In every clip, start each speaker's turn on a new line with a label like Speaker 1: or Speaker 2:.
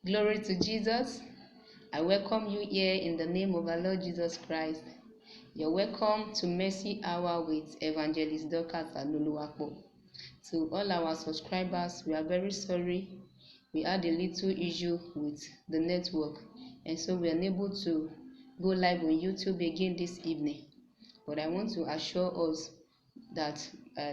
Speaker 1: Glory to Jesus. I welcome you here in the name of our Lord Jesus Christ. You're welcome to Mercy Hour with Evangelist Dorcas Anuluwapo. To all our subscribers, we are very sorry. We had a little issue with the network, and so we are unable to go live on YouTube again this evening. But I want to assure us that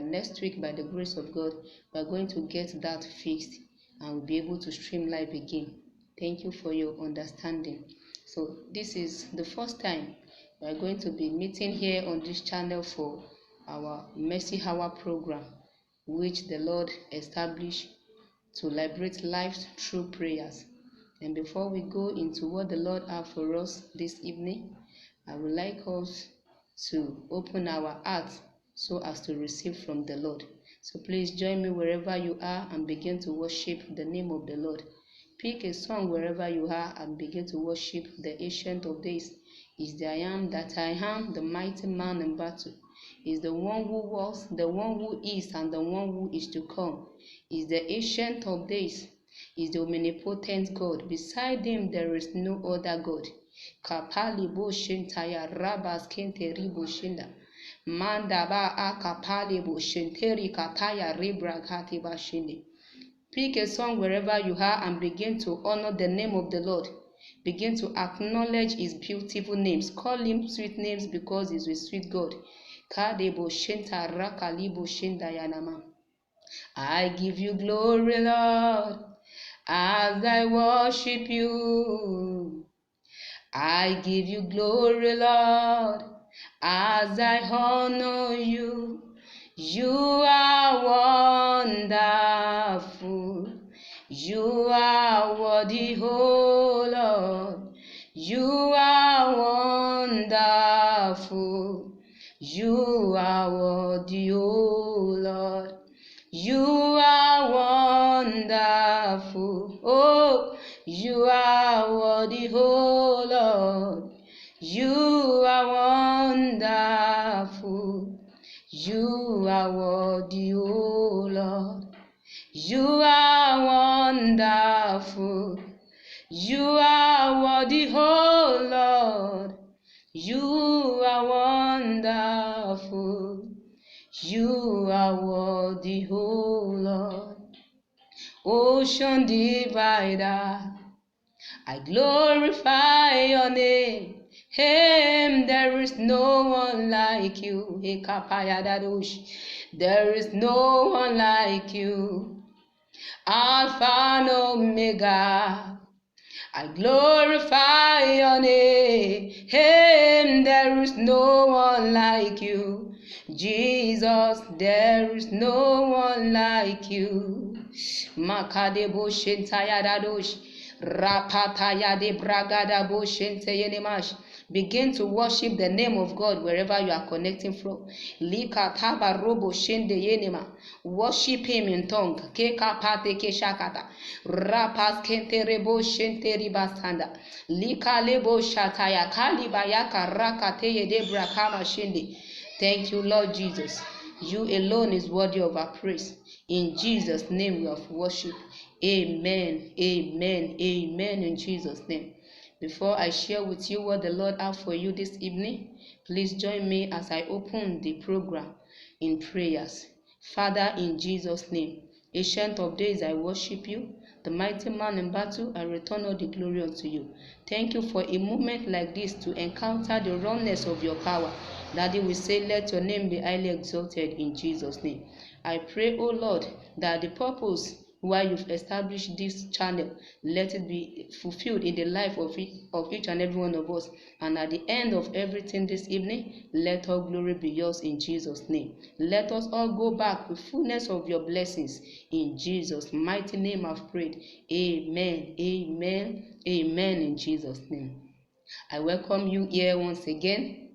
Speaker 1: next week, by the grace of God, we are going to get that fixed and we'll be able to stream live again. Thank you for your understanding. So this is the first time we are going to be meeting here on this channel for our Mercy Hour program, which the Lord established to liberate lives through prayers. And before we go into what the Lord has for us this evening, I would like us to open our hearts so as to receive from the Lord. So please join me wherever you are and begin to worship the name of the Lord. Pick a song wherever you are and begin to worship the Ancient of Days. Is the I am that I am, the mighty man in battle. Is the one who was, the one who is, and the one who is to come. Is the Ancient of Days. Is the omnipotent God. Beside him there is no other God. Kapali bo shintaya rabas kente ribo shinda. Manda ba akapali bo shinteri kataya ribra kati ba shinde. Pick a song wherever you are and begin to honor the name of the Lord. Begin to acknowledge his beautiful names. Call him sweet names because he's a sweet God. Kadebo shinta rakalibo shinda yanama. I give you glory, Lord, as I worship you. I give you glory, Lord, as I honor you. You are wonderful. You are worthy, oh Lord. You are wonderful. You are worthy, oh Lord. You are wonderful. Oh, you are worthy, oh Lord. You are wonderful. You are worthy, oh Lord. You are wonderful. You are worthy, oh Lord. You are wonderful. You are worthy, oh Lord. Ocean divider, I glorify your name. There is no one like you. There is no one like you. Alpha and Omega, I glorify your name. There is no one like you. Jesus, there is no one like you. Makadebo shentaya dadosh. Rapataya de bragada bo shentayenimash. Begin to worship the name of God wherever you are connecting from. Likataba robo shende yenima. Worship him in tongue. Kekapate keshakata. Rapas kente rebo shente ribasanda. Lika lebo shataya kalibayaka rakateye de brakama shende. Thank you, Lord Jesus. You alone is worthy of our praise. In Jesus' name we have worship. Amen, amen, amen in Jesus' name. Before I share with you what the Lord has for you this evening, please join me as I open the program in prayers. Father, in Jesus' name, Ancient of Days, I worship you. The mighty man in battle, I return all the glory unto you. Thank you for a moment like this to encounter the rawness of your power. Daddy, we say, let your name be highly exalted in Jesus' name. I pray, oh Lord, that the purpose why you've established this channel, let it be fulfilled in the life of each and every one of us. And at the end of everything this evening, let all glory be yours in Jesus' name. Let us all go back with fullness of your blessings. In Jesus' mighty name I've prayed. Amen, amen, amen in Jesus' name. I welcome you here once again.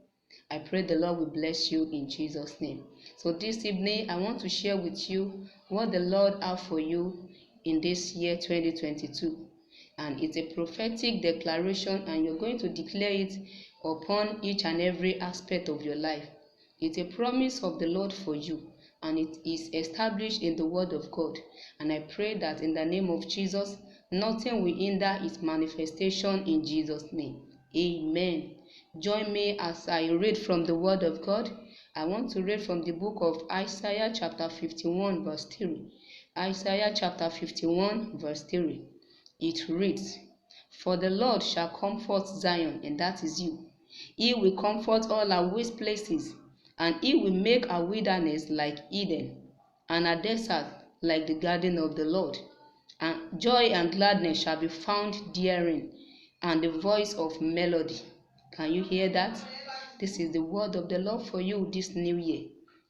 Speaker 1: I pray the Lord will bless you in Jesus' name. So this evening, I want to share with you what the Lord has for you in this year 2022. And it's a prophetic declaration, and you're going to declare it upon each and every aspect of your life. It's a promise of the Lord for you, and it is established in the Word of God. And I pray that in the name of Jesus, Nothing will hinder its manifestation in Jesus' name. Amen. Join me as I read from the Word of God. I want to read from the book of Isaiah chapter 51 verse 3. Isaiah chapter 51 verse 3. It reads, "For the Lord shall comfort Zion," and that is you. "He will comfort all our waste places, and he will make our wilderness like Eden, and our desert like the garden of the Lord. And joy and gladness shall be found therein, and the voice of melody." Can you hear that? This is the word of the Lord for you this new year.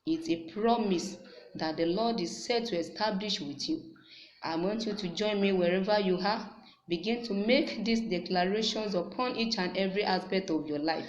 Speaker 1: It's a promise that the Lord is set to establish with you. I want you to join me wherever you are. Begin to make these declarations upon each and every aspect of your life.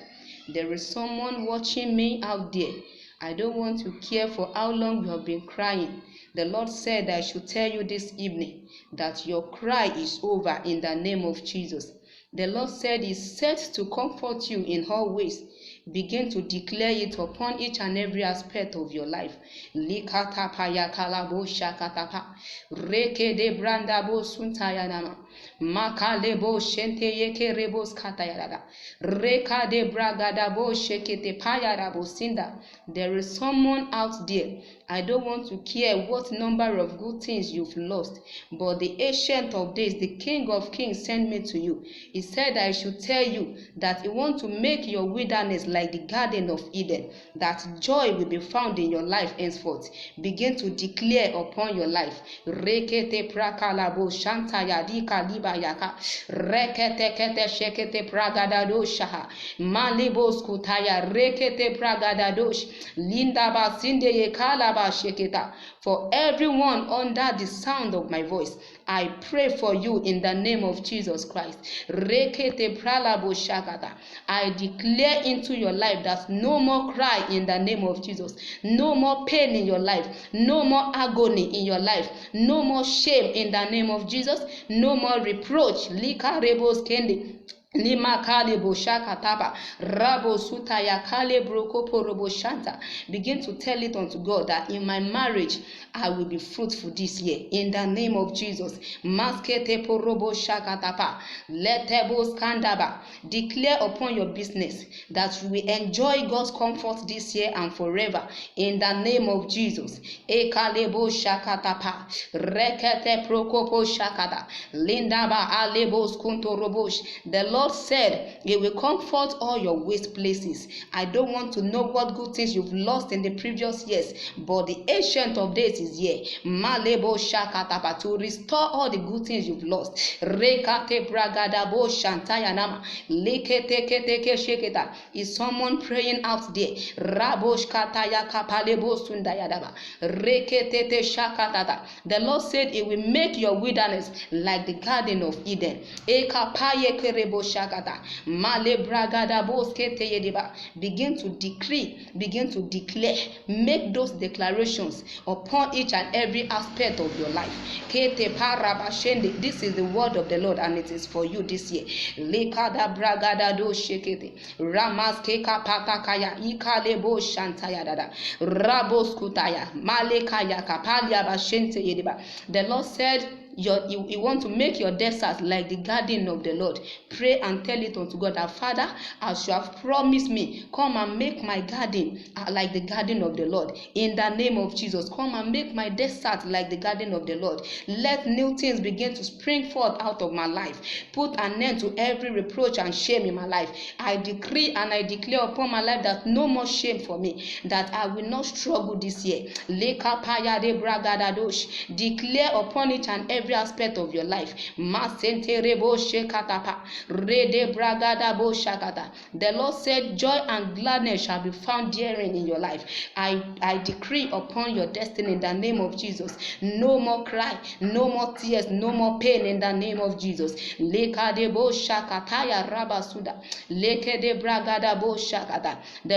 Speaker 1: There is someone watching me out there. I don't want to care for how long you have been crying. The Lord said I should tell you this evening that your cry is over in the name of Jesus. The Lord said He's set to comfort you in all ways. Begin to declare it upon each and every aspect of your life. Likatapa yakalabo shakatapa. Reke de brandabo suntayanama. Makalebo shente yeke rebos katayada. Reka de bragadabo shekete payarabo sinda. There is someone out there. I don't want to care what number of good things you've lost, but the Ancient of Days, the King of Kings, sent me to you. He said I should tell you that He wants to make your wilderness like the Garden of Eden, that joy will be found in your life henceforth. Begin to declare upon your life. Rekete prakalabo shantaya dikaliba yaka. Rekete kete shekete pragadado shaha. Malibo skutaya rekete pragadadosh. Linda basinde yekala. For everyone under the sound of my voice, I pray for you in the name of Jesus Christ. I declare into your life that no more cry in the name of Jesus, no more pain in your life, no more agony in your life, no more shame in the name of Jesus, no more reproach. Lika rebos kendi. Lima kale boshaka taba rabo suta ya kale brokopo robo shanta. Begin to tell it unto God that in my marriage I will be fruitful this year in the name of Jesus. Maskete porobo shaka tapa letebo skandaba. Declare upon your business that you will enjoy God's comfort this year and forever in the name of Jesus. Ekalebo shaka tapa rekete prokopo shakata lindaba alebo skunto robosh. The Lord said He will comfort all your waste places. I don't want to know what good things you've lost in the previous years, but the Ancient of Days is here. Malebo shakatapa, to restore all the good things you've lost. Rekate bragadabo shantayanama. Lekete keteke sheketa. Is someone praying out there? Rabosh kataya kapalebo sundayadaba. Rekete shakatata. The Lord said He will make your wilderness like the Garden of Eden. Ekapaye kerebo shakata. Male bragada boskete yediba. Begin to decree, begin to declare, make those declarations upon each and every aspect of your life. Kete parabashende. This is the word of the Lord, and it is for you this year. Lekada bragada do shekete. Ramas keka patakaya ikalebo shantaya dada. Rabos kutaya malekaya kapalia bashente yediba. The Lord said you want to make your desert like the garden of the Lord. Pray and tell it unto God that, Father, as you have promised me, come and make my garden like the garden of the Lord. In the name of Jesus, come and make my desert like the garden of the Lord. Let new things begin to spring forth out of my life. Put an end to every reproach and shame in my life. I decree and I declare upon my life that no more shame for me, that I will not struggle this year. Declare upon each and every aspect of your life. The Lord said joy and gladness shall be found therein in your life. I decree upon your destiny in the name of Jesus. No more cry, no more tears, no more pain in the name of Jesus. The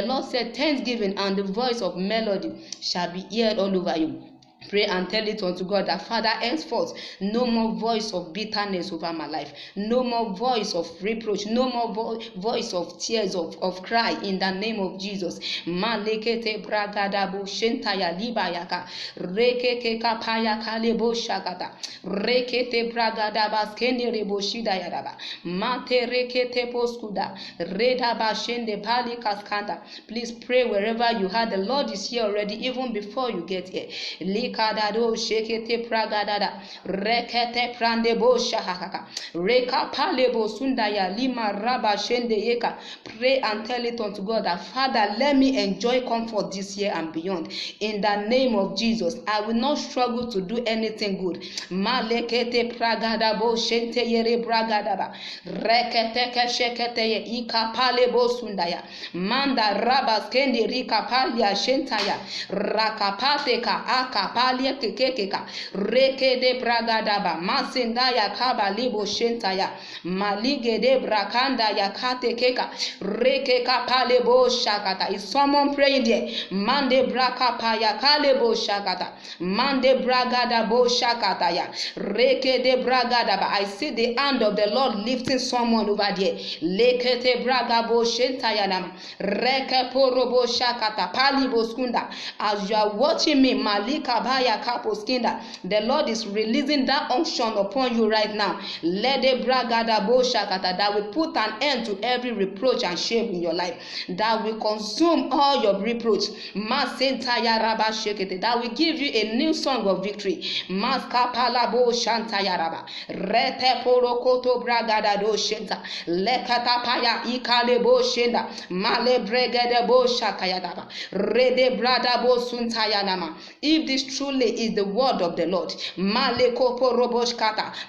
Speaker 1: Lord said thanksgiving and the voice of melody shall be heard all over you. Pray and tell it unto God that, Father, henceforth, no more voice of bitterness over my life, no more voice of reproach, no more voice of tears, of cry, in the name of Jesus. Malekete bragadabo shentaya libayaka rekeke kapaya kalebo shagata rekete bragadaba skende rebo shidayadaba mate rekete poskuda redaba shende pali kaskanda. Please pray wherever you are. The Lord is here already, even before you get here. Likadado shekete pragadada rekete prandebo shahaka reka palebo sundaya lima raba shende yeka. Pray and tell it unto God that, Father, let me enjoy comfort this year and beyond. In the name of Jesus, I will not struggle to do anything good. Malekete pragadabo shente yere bragadaba rekete keshekete ye ikapalebo sundaya manda raba skende rika palia shentaya rakapate ka akapalia kekeka reke de bragadaba masendaya kaba libo shentaya malige de brakanda yakate keka reke kapalebo shakata. Is someone praying there? Mande braka paya kalebo shakata mande bragada bo shakata ya reke de bragadaba. I see the hand of the Lord lifting someone over there. Lekete braga bo shentaya nam reke porobo shakata palibo skunda. As you are watching me, Malika Baya Kaposkinda, the Lord is releasing that unction upon you right now. Let the bragada boshakata that will put an end to every reproach and shame in your life, that will consume all your reproach. Masentaya raba shekete, that will give you a new song of victory. Maskapala bo shantaya raba rete porokoto bragada do shenta lekata paya ikale bo shenda male bregede bo shakaya daba rede brada bo suntaya nama. If this truly is the word of the Lord,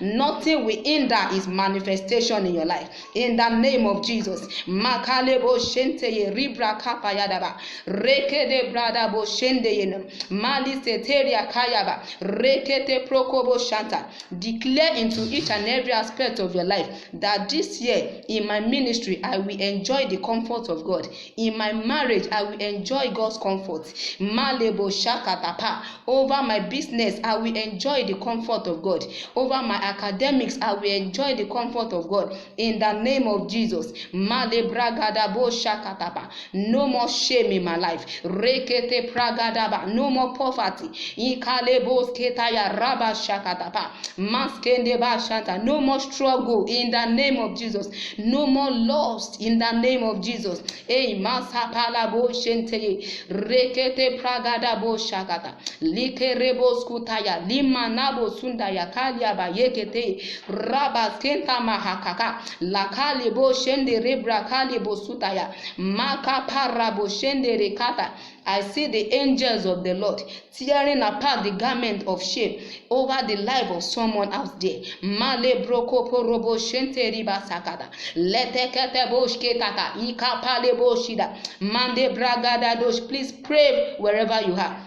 Speaker 1: nothing will hinder his manifestation in your life. In the name of Jesus. Makalebo shenteye ribra kapayadaba rekede brada bo shendeye mali seteria kayaba rekete prokobo shanta. Declare into each and every aspect of your life that this year in my ministry I will enjoy the comfort of God. In my marriage I will enjoy God's comfort. Malebo shakatapa. Over my business I will enjoy the comfort of God. Over my academics I will enjoy the comfort of God. In the name of Jesus. Male bragadabo shakatapa. No more shame in my life. Rekete pragadaba. No more poverty. Ikalebo sketaya raba shakatapa. Maskende ba shanta. No more struggle in the name of Jesus. No more loss in the name of Jesus. Hey, masapala bo shenteye rekete pragada bo shakata like rebo skutaya lima nabo sundaya kalia ba yekete raba skenta mahakaka lakali bo shende rebra kali bo sutaya maka parabo shende rekata. I see the angels of the Lord tearing apart the garment of shame over the life of someone out there. Male broko porobo shente riba sakata letekete boshketaka ikapale boshida mande bragada dosh. Please pray wherever you are.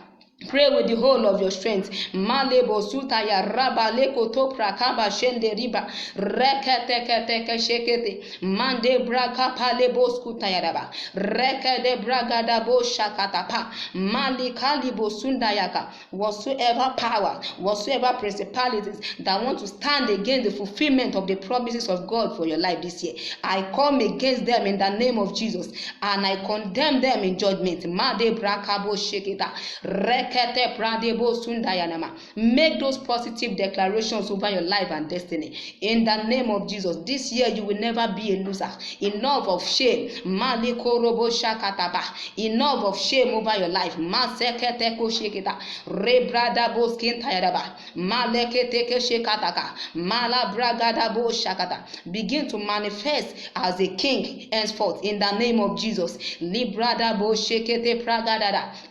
Speaker 1: Pray with the whole of your strength. Malebo sutaya raba leko topra kaba shende riba rekete kete shekete mande braga palebo skutaya raba rekede braga dabo shakata pa mali kalibo sundayaka. Whatsoever power, whatsoever principalities that want to stand against the fulfillment of the promises of God for your life this year, I come against them in the name of Jesus and I condemn them in judgment. Made brakabo sheketa make those positive declarations over your life and destiny. In the name of Jesus, this year you will never be a loser. Enough of shame. Enough of shame over your life. Begin to manifest as a king henceforth in the name of Jesus.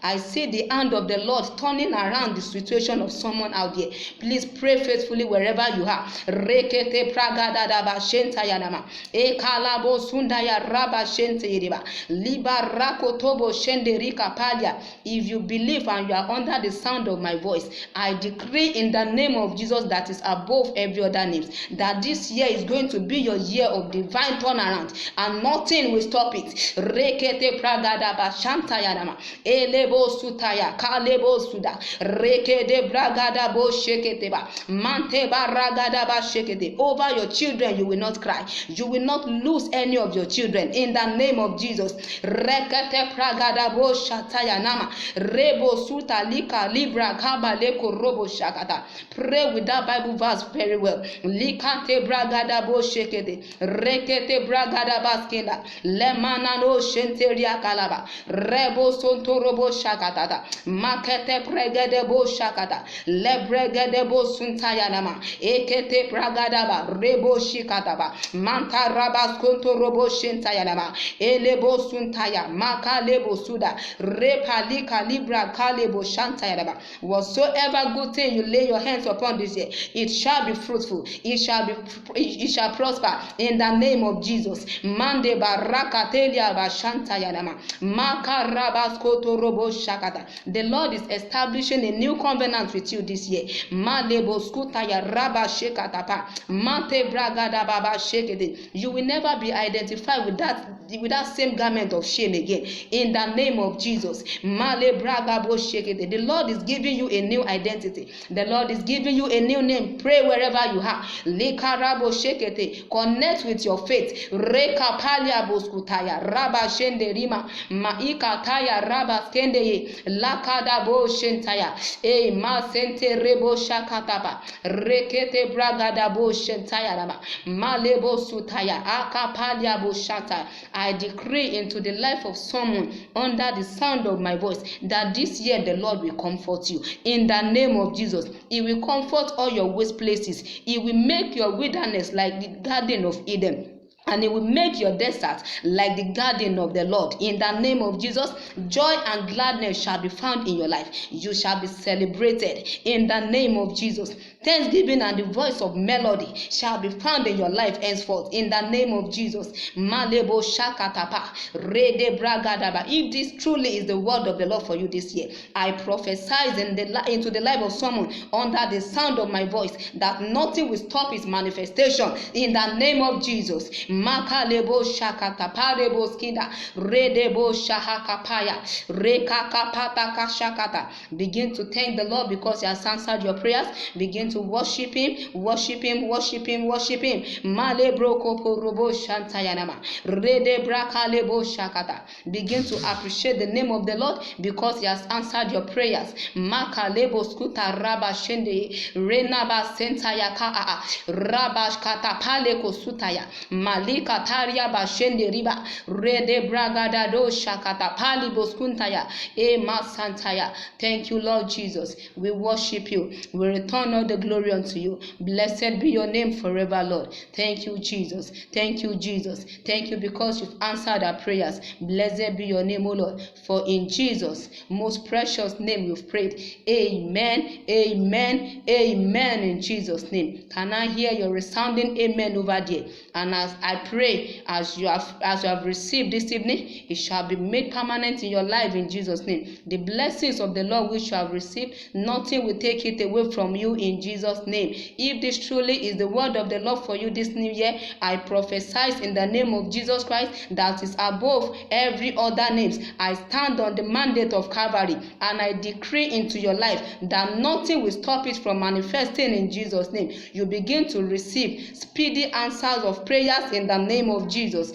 Speaker 1: I see the hand of the Lord turning around the situation of someone out there. Please pray faithfully wherever you are. Rekete pragadadaba shentayanama ekalabo sundaya raba shenteyiriba libarakotobo shenderika palia. If you believe and you are under the sound of my voice, I decree in the name of Jesus that is above every other name, that this year is going to be your year of divine turnaround and nothing will stop it. Rekete pragadaba shantayanama elebo sutaya kale debo suda reke de bragada bo sheketeba mante baragada ba shekete. Over your children you will not cry. You will not lose any of your children in the name of Jesus. Rekete pragada bo shataya nama rebo suta lika libra kaba leko robo shakata. Pray with that Bible verse very well. Likante bragada bo shekete rekete bragada baskenda lemana no shenteria kalaba rebo sonto robo shakata makete pregede bo shakata lebregede bo suntaya nama ekete bragada ba rebo shikata ba manta rabas konto robo shentaya nama elebo suntaya makalebo suda repalika libra kalebo shantaya nama. Whatsoever good thing you lay your hands upon this year, it shall be fruitful, it shall prosper in the name of Jesus. Mande baraka telia bashanta yanama makarabas koto robo shakata. The Lord is establishing a new covenant with you this year. Malebo skuta ya raba shekata pa mante bragada baba shekete. You will never be identified with that same garment of shame again in the name of Jesus. Male braga bo shekete. The Lord is giving you a new identity. The Lord is giving you a new name. Pray wherever you are. Likarabo shekete. Connect with your faith. Reka palia boskutaya raba shende rima maika taya raba skende lakada bo shentaya e ma sente rebo shakataba rekete bragada bo shentaya raba malebo sutaya akapalia bo shata. I decree into the life of someone under the sound of my voice that this year the Lord will comfort you in the name of Jesus. He will comfort all your waste places. He will make your wilderness like the Garden of Eden, and it will make your desert like the garden of the Lord. In the name of Jesus, joy and gladness shall be found in your life. You shall be celebrated in the name of Jesus. Thanksgiving and the voice of melody shall be found in your life henceforth in the name of Jesus. Malebo shakatapa rede bragadaba. If this truly is the word of the Lord for you this year, I prophesy into the life of someone under the sound of my voice that nothing will stop his manifestation in the name of Jesus. Makalebo shakata parebo skinda redebo shahakapaya rekakapata kashakata. Begin to thank the Lord because he has answered your prayers. Begin to worship him, worship him, worship him, worship him. Malebro koporobo shantayanama rede brakalebo shakata. Begin to appreciate the name of the Lord because he has answered your prayers. Makalebo skuta raba shende renaba sentayaka rabash katapale kosutaya malika taria bashende riba rede bragada do shakata pali boskuntaya e masantaya. Thank you, Lord Jesus. We worship you. We return all the glory unto you. Blessed be your name forever, Lord. Thank you, Jesus. Thank you, Jesus. Thank you because you've answered our prayers. Blessed be your name, O Lord. For in Jesus' most precious name we've prayed. Amen. Amen. Amen. In Jesus' name. Can I hear your resounding amen over there? And as I pray, as you have received this evening, it shall be made permanent in your life in Jesus' name. The blessings of the Lord which you have received, nothing will take it away from you in Jesus' name. If this truly is the word of the Lord for you this new year, I prophesy in the name of Jesus Christ that is above every other names. I stand on the mandate of Calvary and I decree into your life that nothing will stop it from manifesting in Jesus' name. You begin to receive speedy answers of prayers in the name of Jesus.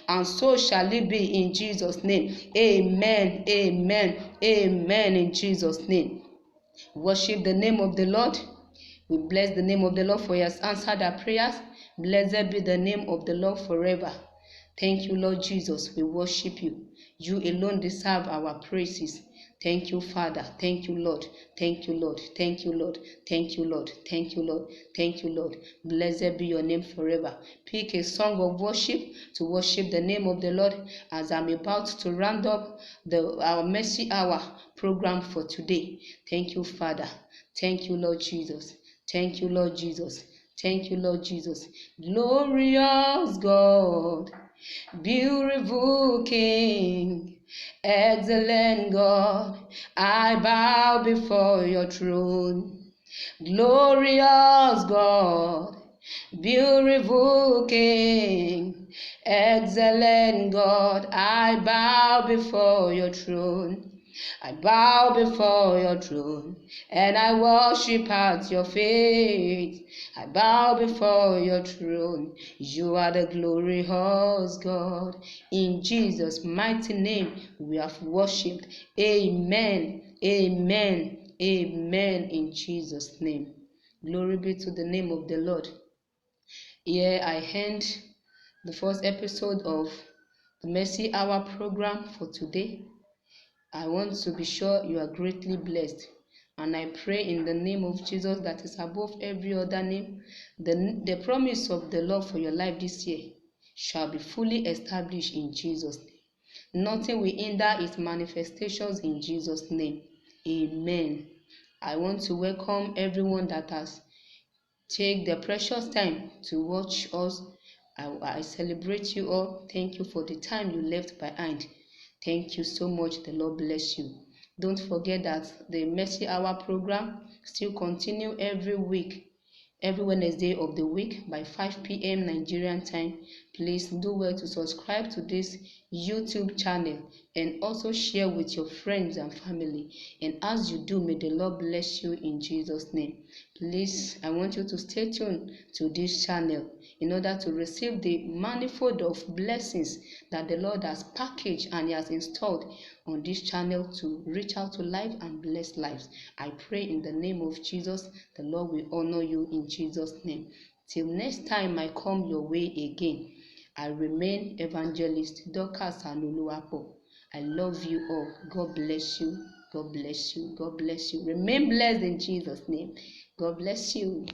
Speaker 1: And so shall it be in Jesus' name. Amen. Amen. Amen. In Jesus' name. Worship the name of the Lord. We bless the name of the Lord for he has answered our prayers. Blessed be the name of the Lord forever. Thank you, Lord Jesus. We worship you. You alone deserve our praises. Thank you, Father. Thank you, Lord. Thank you, Lord. Thank you, Lord. Thank you, Lord. Thank you, Lord. Thank you, Lord. Blessed be your name forever. Pick a song of worship to worship the name of the Lord as I'm about to round up our Mercy Hour program for today. Thank you, Father. Thank you, Lord Jesus. Thank you, Lord Jesus. Thank you, Lord Jesus. Glorious God, beautiful King, excellent God, I bow before your throne. Glorious God, beautiful King, Excellent God, I bow before your throne. I bow before your throne and I worship at your feet. I bow before your throne. You are the glorious God. In Jesus' mighty name, we have worshipped. Amen. Amen. Amen. In Jesus' name. Glory be to the name of the Lord. Here I end the first episode of the Mercy Hour program for today. I want to be sure you are greatly blessed. And I pray in the name of Jesus that is above every other name, the promise of the Lord for your life this year shall be fully established in Jesus' name. Nothing will hinder its manifestations in Jesus' name. Amen. I want to welcome everyone that has taken the precious time to watch us. I celebrate you all. Thank you for the time you left behind. Thank you so much. The Lord bless you. Don't forget that the Mercy Hour program still continue every week, every Wednesday of the week by 5 p.m. Nigerian time. Please do well to subscribe to this YouTube channel and also share with your friends and family. And as you do, may the Lord bless you in Jesus' name. Please, I want you to stay tuned to this channel in order to receive the manifold of blessings that the Lord has packaged and He has installed on this channel to reach out to life and bless lives. I pray in the name of Jesus, the Lord will honor you in Jesus' name. Till next time I come your way again, I remain Evangelist Dorcas Anuluapo. I love you all. God bless you. God bless you. God bless you. Remain blessed in Jesus' name. God bless you.